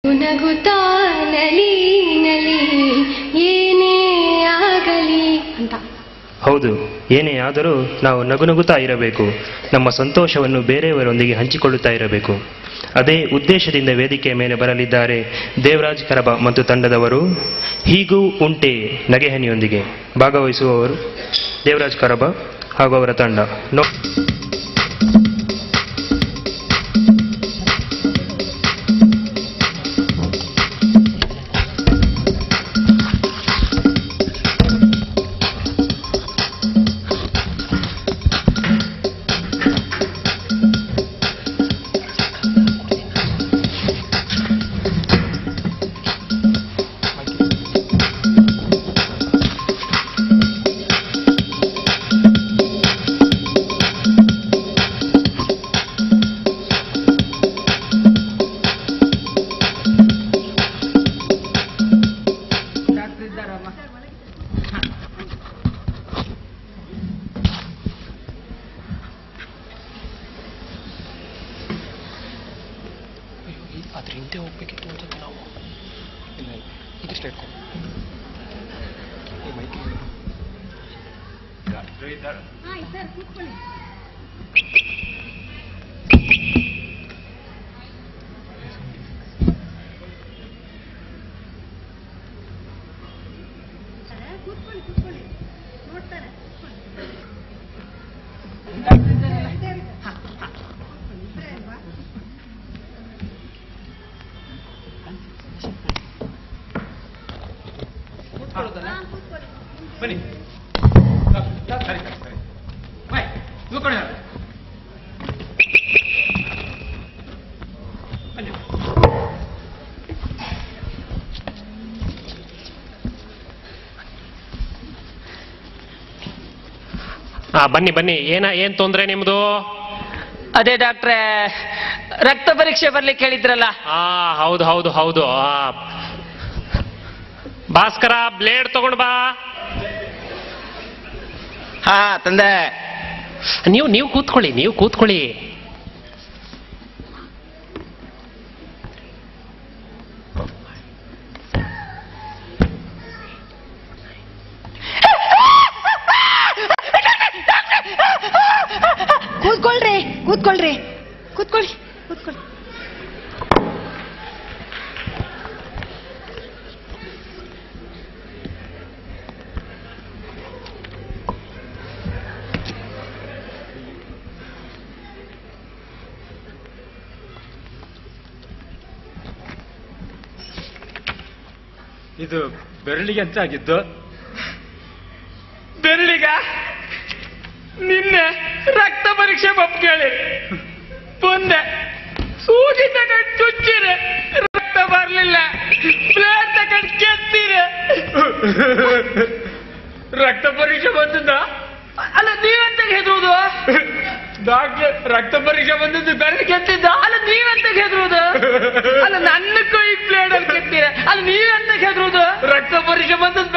ನಗುತ್ತಾ ನಲಿ ನಲಿ ಏನೇ ಆಗಲಿ ಅಂತ. ಹೌದು, ಏನೇ ಆದರೂ ನಾವು ನಗುನಗುತ್ತಾ ಇರಬೇಕು. ನಮ್ಮ ಸಂತೋಷವನ್ನು ಬೇರೆಯವರೊಂದಿಗೆ ಹಂಚಿಕೊಳ್ಳುತ್ತಾ ಇರಬೇಕು. ಅದೇ ಉದ್ದೇಶದಿಂದ ವೇದಿಕೆಯ ಮೇಲೆ ಬರಲಿದ್ದಾರೆ ದೇವರಾಜ್ ಕರಬ ಮತ್ತು ತಂಡದವರು. ಹೀಗೂ ಉಂಟೆ ನಗೆಹನಿಯೊಂದಿಗೆ ಭಾಗವಹಿಸುವವರು ದೇವರಾಜ್ ಕರಬ ಹಾಗೂ ಅವರ ತಂಡ. ಅದ್ರ ಹಿಂದೆ ಹೋಗ್ಬೇಕಿತ್ತು ಅನ್ಸುತ್ತೆ ನಾವು. ಇಲ್ಲ ಇದಿಷ್ಟು ಇಟ್ಕೊಂಡು ಕೂತ್ಕೊಳ್ಳಿ ನೋಡ್ತಾರೆ. ಬನ್ನಿ ಸರಿ ಸರಿ ಬಾಯ್ ಕೂತ್ಕೊಳ್ಳಿ. ಬನ್ನಿ ಬನ್ನಿ. ಏನ್ ತೊಂದ್ರೆ ನಿಮ್ದು? ಅದೇ ಡಾಕ್ಟ್ರೆ, ರಕ್ತ ಪರೀಕ್ಷೆ ಬರ್ಲಿಕ್ಕೆ ಹೇಳಿದ್ರಲ್ಲ. ಹೌದು ಹೌದು ಹೌದು. ಭಾಸ್ಕರ, ಬ್ಲೇಡ್ ತಗೊಂಡ್ ಬಾ. ಹಾ ತಂದೆ. ನೀವು ಕೂತ್ಕೊಳ್ಳಿ. ಕೂತ್ಕೊಳ್ರಿ. ಇದು ಬೆರಳಿಗೆ ಅಂತ ಆಗಿದ್ದು. ಬೆರಳಿಗ ನಿನ್ನೆ ರಕ್ತ ಪರೀಕ್ಷೆ ಕೇಳಿ ಬಂದೆ. ಸೂಜಿ ತಗೊಂಡು ಚುಚ್ಚಿರೆ ರಕ್ತ ಬರ್ಲಿಲ್ಲ. ಪ್ಲೇಟ್ ತಗೊಂಡು ಕೆತ್ತಿರೆ ರಕ್ತ ಪರೀಕ್ಷೆ ಬಂದದ. ಅಲ್ಲ ನೀವೆಂತ ಹೆದರುವುದು? ಡಾಕ್ಟರ್ ರಕ್ತ ಪರೀಕ್ಷೆ ಬಂದದ್ದು ಬೆರಳು ಕೆತ್ತಿದ್ದ. ಅಲ್ಲ ನೀವೆಂತ ಹೆದರುವುದು? ಅಲ್ಲ ನನ್ನ ಕೈ ಪ್ಲೇಟ್ ಅಲ್ಲಿ ಕೆತ್ತೀರ. ಅಲ್ಲ ನೀವೆಂತ ಹೆದರುವುದು? ರಕ್ತ ಪರೀಕ್ಷೆ ಬಂದದ್ದು